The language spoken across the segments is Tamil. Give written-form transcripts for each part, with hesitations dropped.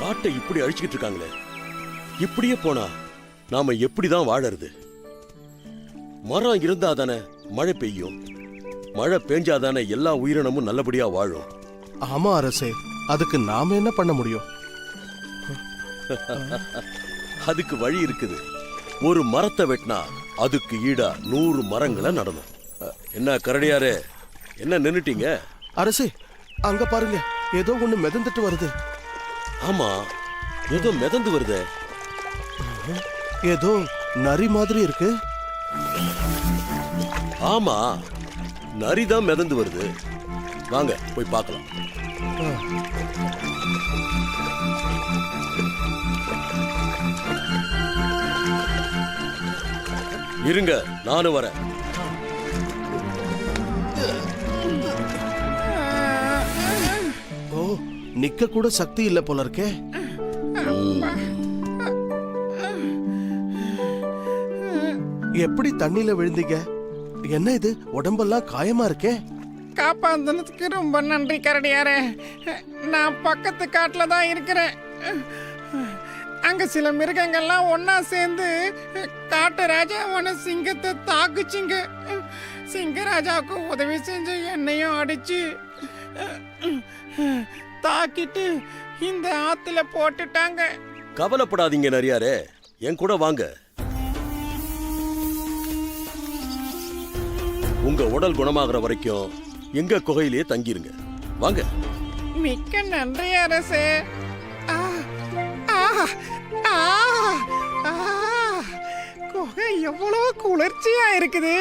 காட்டை இப்படி அழிச்சுக்கிட்டு இருக்காங்களே, இப்படியே போனா நாம எப்படிதான் வாழறது? மரம் இருந்தா தானே மழை பெய்யும், மழை பெஞ்சாதானே எல்லா உயிரினமும் நல்லபடியா வாழும். ஆமா அரசே, அதுக்கு நாம என்ன பண்ண முடியும்? அதுக்கு வழி இருக்குது. ஒரு மரத்தை வெட்டினா அதுக்கு ஈடா 100 மரங்களை நடணும். என்ன கரடியாரே, என்ன நின்னுட்டீங்க? அரசே, அங்க பாருங்க, ஏதோ ஒண்ணு மிதந்துட்டு வருது. ஆமா, ஏதோ மிதந்து வருதே. ஏதோ நரி மாதிரி இருக்கு. ஆமா, நரிதான் மிதந்து வருது. வாங்க போய் பார்க்கலாம். இருங்க, நானும் வரேன். ஓ, நிக்க கூட சக்தி இல்ல போல இருக்கே. எப்படி தண்ணில விழுந்தீங்க? என்ன இது, உடம்பெல்லாம் காயமா இருக்கே? காப்பாந்தனத்துக்கு ரொம்ப நன்றி கரடியாரே. நான் பக்கத்து காட்டுல தான் இருக்கிறேன். அங்க சில மிருகங்கள்லாம் ஒன்னா சேர்ந்து காட்டு ராஜாவான சிங்கத்தை தாக்குச்சிங்க. சிங்கராஜாவுக்கு உதவி செஞ்சு என்னையும் அடிச்சு தாக்கிட்டு இந்த ஆத்துல போட்டுட்டாங்க. கவலைப்படாதீங்க நரியாரே, என் கூட வாங்க. உங்க உடல் குணமாகிற வரைக்கும் எங்க குகையிலேயே தங்கிருங்க. வாங்க. மிக்க நன்றி அரசே. குகை எவ்வளவு குளிர்ச்சியா இருக்குது.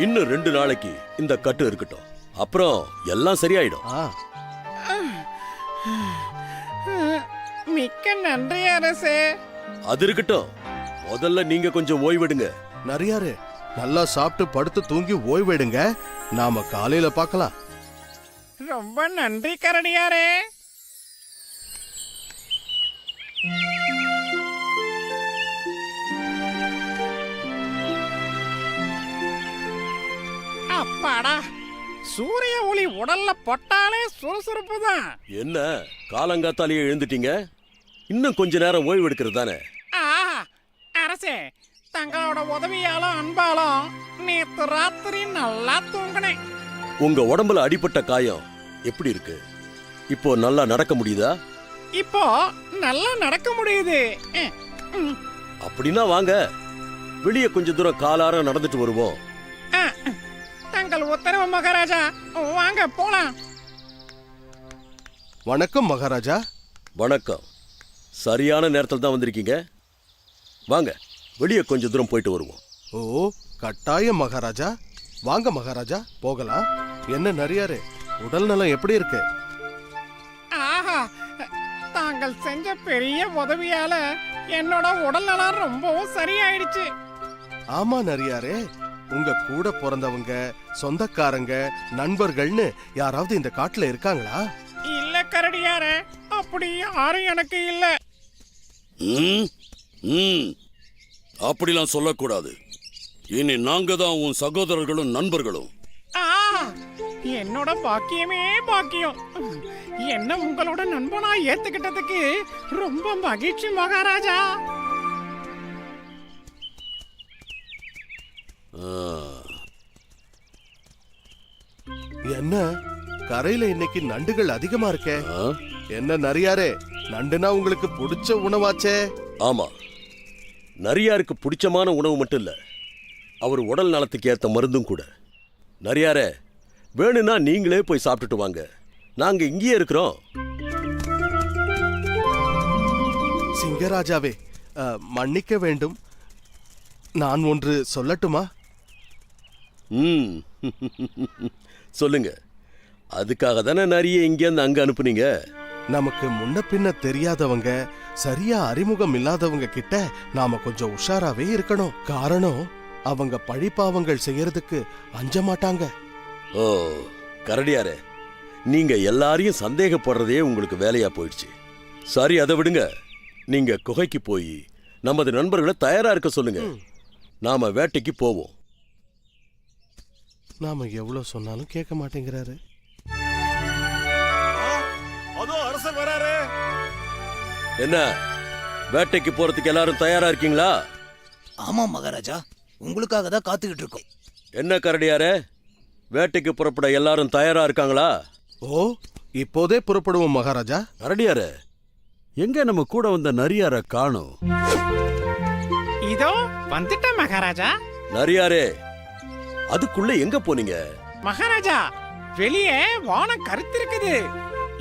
இன்னும் 2 நாளைக்கு இந்த கட்டு இருக்கட்டும், அப்புறம் எல்லாம் சரியாயிடும். மிக்க நன்றி அரசே. அது இருக்கட்டும், முதல்ல நீங்க கொஞ்சம் ஓய்வெடுங்க. நரியாரே, நல்லா சாப்பிட்டு படுத்து தூங்கி ஓய்வெடுங்க. நாம காலையில பார்க்கலாம். ரொம்ப நன்றி கரடியாரே. அப்பாடா, சூரிய ஒளி உடல்ல பட்டாலே சுறுசுறுப்பு தான். என்ன காலங்காத்தாலேயே எழுந்துட்டீங்க? இன்னும் கொஞ்ச நேரம் ஓய்வு எடுக்கிறது தானே. அரசே, தங்களோட உதவியாலும் அன்பாலும் நேத்து ராத்திரி நல்லா தூங்கினேன். உங்க உடம்புல அடிபட்ட காயம் எப்படி இருக்கு? இப்போ நல்லா நடக்க முடியுதா? இப்போ நல்லா நடக்க முடியுது. அப்படின்னா வாங்க, வெளியே கொஞ்ச தூரம் காலார நடந்துட்டு வருவோம். தங்கள் உத்தரவு மகாராஜா, வாங்க போலாம். வணக்கம் மகாராஜா. வணக்கம். சரியான நேரத்தில் தான் வந்திருக்கீங்க. வாங்க, வெளியே கொஞ்ச தூரம் போயிட்டு வருவோம். ஓ, கட்டாயம் மகாராஜா. வாங்க மகாராஜா, போகலாம். என்ன நரியாரே, உடல் நலம் எப்படி இருக்கு? ஆஹா, தாங்கள் செஞ்ச பெரிய உதவியால என்னோட உடல் நலம் ரொம்பவும் சரியாயிடுச்சு. ஆமா நரியாரே, உங்க கூட பிறந்தவங்க, சொந்தக்காரங்க, நண்பர்கள்னு யாராவது இந்த காட்டுல இருக்காங்களா? இல்ல கரடியாரே, அப்படி யாரும் எனக்கு இல்ல. அப்படிலாம் சொல்லக்கூடாது. இனி நாங்க தான் உன் சகோதரர்களும் நண்பர்களும். என்னோட பாக்கியமே பாக்கியம். என்ன உங்களோட நண்பனா ஏத்துக்கிட்டதுக்கு ரொம்ப மகிழ்ச்சி மகாராஜா. என்ன கரையில இன்னைக்கு நண்டுகள் அதிகமா இருக்கே? என்ன நரியாரே, நண்டுனா உங்களுக்கு பிடிச்ச உணவாச்சே? ஆமா, நரியாருக்கு பிடிச்சமான உணவு மட்டும் இல்ல, அவர் உடல் நலத்துக்கு ஏத்த மருந்தும் கூட. நரியாரே, வேணும்னா நீங்களே போய் சாப்பிட்டுட்டு வாங்க, நாங்க இங்கேயே இருக்கிறோம். சிங்கராஜாவே, மன்னிக்க வேண்டும். நான் ஒன்று சொல்லட்டுமா? சொல்லுங்க. அதுக்காக தானே நிறைய இங்கேருந்து அங்க அனுப்புனீங்க. நமக்கு முன்ன பின்ன தெரியாதவங்க, சரியா அறிமுகம் இல்லாதவங்க கிட்ட நாம கொஞ்சம் உஷாராவே இருக்கணும். காரணம், அவங்க பழிப்பாவங்கள் செய்யறதுக்கு அஞ்ச மாட்டாங்க. ஓ கரடியாரே, நீங்க எல்லாரையும் சந்தேகப்படுறதே உங்களுக்கு வேலையா போயிடுச்சு. சரி, அதை விடுங்க. நீங்க குகைக்கு போய் நமது நண்பர்களை தயாரா இருக்க சொல்லுங்க. நாம வேட்டைக்கு போவோம். நாம எவ்வளவு சொன்னாலும் கேட்க மாட்டேங்கிறாரு. அதோ அரசர் வராரு. என்ன வேட்டைக்கு போறதுக்கு எல்லாரும் தயாரா இருக்கீங்களா? ஆமா மகாராஜா, உங்களுக்காக தான் காத்துக்கிட்டு இருக்கோம். என்ன கரடியாரே, வேட்டைக்கு புறப்பட எல்லாரும் தயாரா இருக்காங்களா? ஓ, இப்போதே புறப்படுவோம் மகாராஜா. கரடியாரே, எங்க நம்ம கூட வந்த நரியார காணோம்? இதோ வந்துட்டேன் மகாராஜா. நரியாரே, அதுக்குள்ள எங்க போனீங்க? மகாராஜா, வெளியே வானம் கருத்திருக்குது.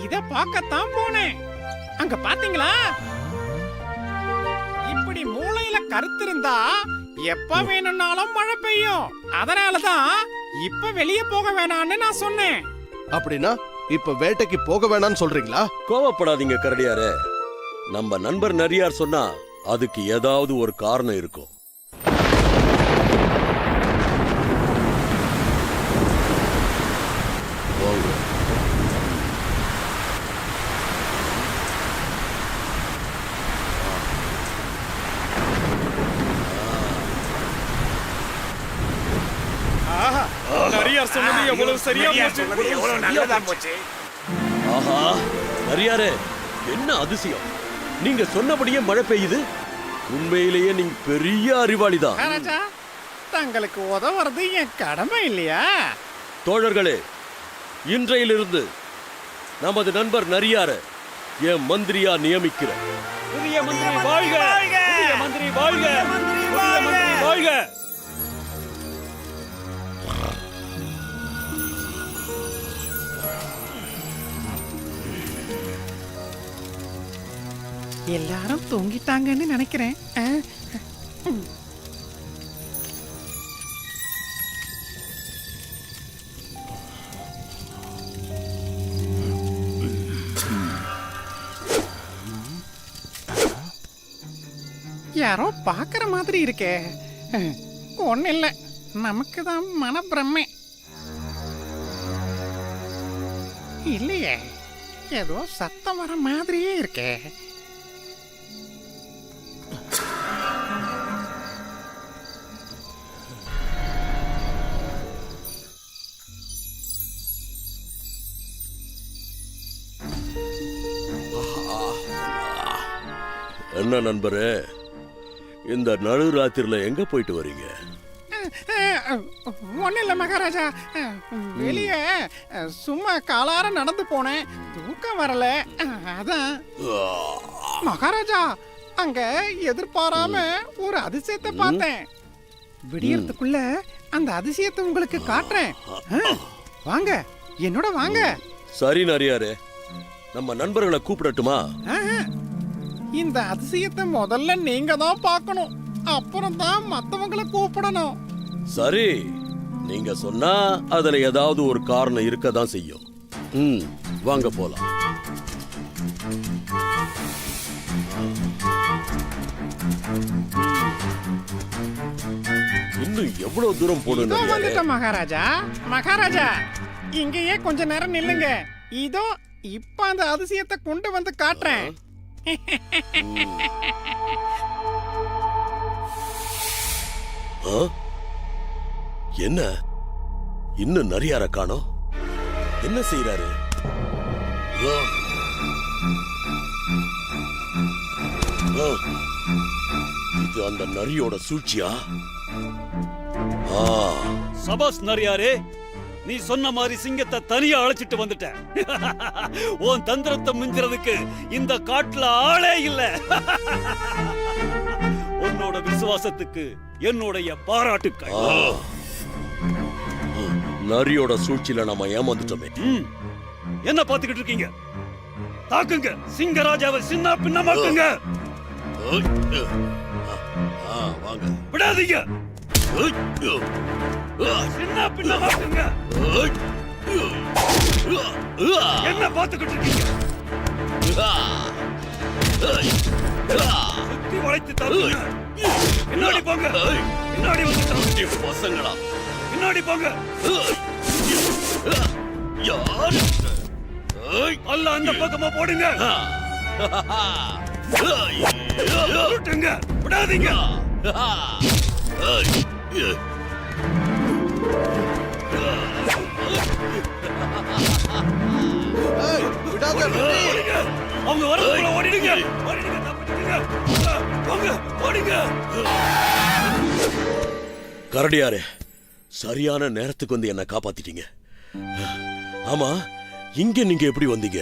இத பார்க்கத்தான் போனேன். அங்க பாத்தீங்களா? இப்படி மூளையில கருத்திருந்தா எப்ப வேணும்னாலும் மழை பெய்யும். அதனாலதான் இப்ப வெளியே போக வேணாம்னு நான் சொன்னேன். அப்படின்னா இப்ப வேட்டைக்கு போக வேணாம்னு சொல்றீங்களா? கோவப்படாதீங்க கரடியாரே, நம்ம நண்பர் நரியார் சொன்னா அதுக்கு ஏதாவது ஒரு காரணம் இருக்கும். வாங்க. நரியார் சொன்னது எவ்வளவு சரியா போச்சு. ஆஹா, நரியாரே, என்ன அதிசயம்! நீங்க சொன்னபடியே மழை பெய்யுது. உண்மையிலேயே நீங்க பெரிய அறிவாளிதான். மகாராஜா, தங்களுக்கு உதவுறது என் கடமை இல்லையா? தோழர்களே, இன்றையிலிருந்து நமது நண்பர் நரியார என் மந்திரியா நியமிக்கிறேன். புதிய மந்திரி வாழ்க! புதிய மந்திரி வாழ்க! புதிய மந்திரி வாழ்க! எல்லாரும் தூங்கிட்டாங்கன்னு நினைக்கிறேன். யாரோ பாக்குற மாதிரி இருக்கே. ஒண்ணு இல்ல, நமக்கு தான் மனப்பிரமை. இல்லையே, ஏதோ சத்தம் வர மாதிரியே இருக்கே. என்ன நண்பரே, இந்த நடுராத்திரில எங்க போயிட்டு வரீங்க? ஒன்னும் இல்ல மகாராஜா, வெளியே சும்மா காலார நடந்து போனேன். தூக்கம் வரல, அதான். மகாராஜா, அங்க எதிர்பாராம ஒரு அதிசயத்தை பார்த்தேன். விடியறதுக்குள்ள அந்த அதிசயத்தை உங்களுக்கு காட்டுறேன். வாங்க, என்னோட வாங்க. சரி நரியாரே, நம்ம நண்பர்களை கூப்பிடட்டுமா? இந்த அதிசயத்தை முதல்ல நீங்க தான் பார்க்கணும், அப்புறம் தான் மத்தவங்களை கூப்பிடணும். சரி, நீங்க சொன்னா அதுல ஏதாவது ஒரு காரணம் இருக்கதான் செய்யும். வாங்க போலாம். இன்னும் எவ்வளவு தூரம் போகணும்? வந்துட்டோம் மகாராஜா. மகாராஜா, இங்கேயே கொஞ்ச நேரம் நில்லுங்க. இதோ இப்ப அந்த அதிசயத்தை கொண்டு வந்து காட்டுறேன். என்ன இன்னும் நரியார காணோம்? என்ன செய்யறாரு? இது அந்த நரியோட சூழ்ச்சியா? சபாஸ் நரியாரே, நீ சொன்ன மாதிரி சிங்கத்தை தனியா அழைச்சிட்டு வந்துட்ட. உன் தந்திரத்தை மிஞ்சுறதுக்கு இந்த காட்டுல ஆளே இல்ல. உன்னோட விசுவாசத்துக்கு என்னுடைய பாராட்டுக்கள். நரியோட சூழ்ச்சியில நாம ஏமாந்துட்டோமே. என்ன பாத்துக்கிட்டு இருக்கீங்க? தாக்குங்க, சிங்கராஜாவை சின்ன பின்னமாக்குங்க. வாங்க, விடாதீங்க. சின்ன பின்னமாக்குங்க. என்ன பாத்துக்கிட்டு இருக்கீங்க? சுத்தி வளைத்து தாக்குங்க. பின்னாடி போங்க. பின்னாடி வந்து பசங்களா, பின்னாடி போங்க. அல்ல அந்த பக்கமா போடுங்க. விட்டுங்க, விடாதீங்க. அவங்க வரதுக்குள்ள ஓடிடுங்க. ஓடிடுங்க, தப்பிச்சுடுங்க. வாங்க, ஓடிங்க. கரடியாரே, சரியான நேரத்துக்கு வந்து என்ன காப்பாத்திட்டீங்க. ஆமா, இங்க நீங்க எப்படி வந்தீங்க?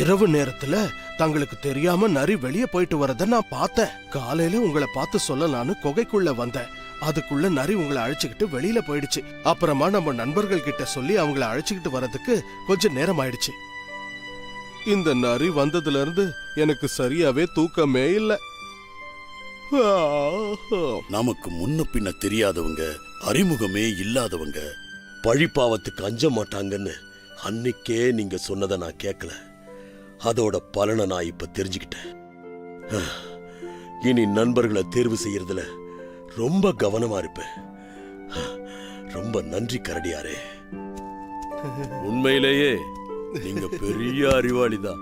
இரவு நேரத்துல தங்களுக்கு தெரியாம நரி வெளியே போயிட்டு வரத நான் பார்த்தேன். காலையில உங்களை பார்த்து சொல்லலான்னு குகைக்குள்ள வந்தேன். அதுக்குள்ள நரி உங்களை அழைச்சுக்கிட்டு வெளியில போயிடுச்சு. அப்புறமா நம்ம நண்பர்கள் கிட்ட சொல்லி அவங்கள அழைச்சுக்கிட்டு வரதுக்கு கொஞ்சம் நேரம் ஆயிடுச்சு. இந்த நரி வந்ததுல இருந்து எனக்கு சரியாவே தூக்கமே இல்ல. நமக்கு முன்ன பின்ன தெரியாதவங்க, அறிமுகமே இல்லாதவங்க பழிப்பாவத்துக்கு அஞ்ச மாட்டாங்கன்னு அன்னைக்கே நீங்க சொன்னதை நான் கேட்கல. அதோட பலனை நான் இப்ப தெரிஞ்சுக்கிட்டேன். இனி நண்பர்களை தேர்வு செய்யறதுல ரொம்ப கவனமா இருப்பேன். ரொம்ப நன்றி கரடியாரே. உண்மையிலேயே நீங்க பெரிய அறிவாளிதான்.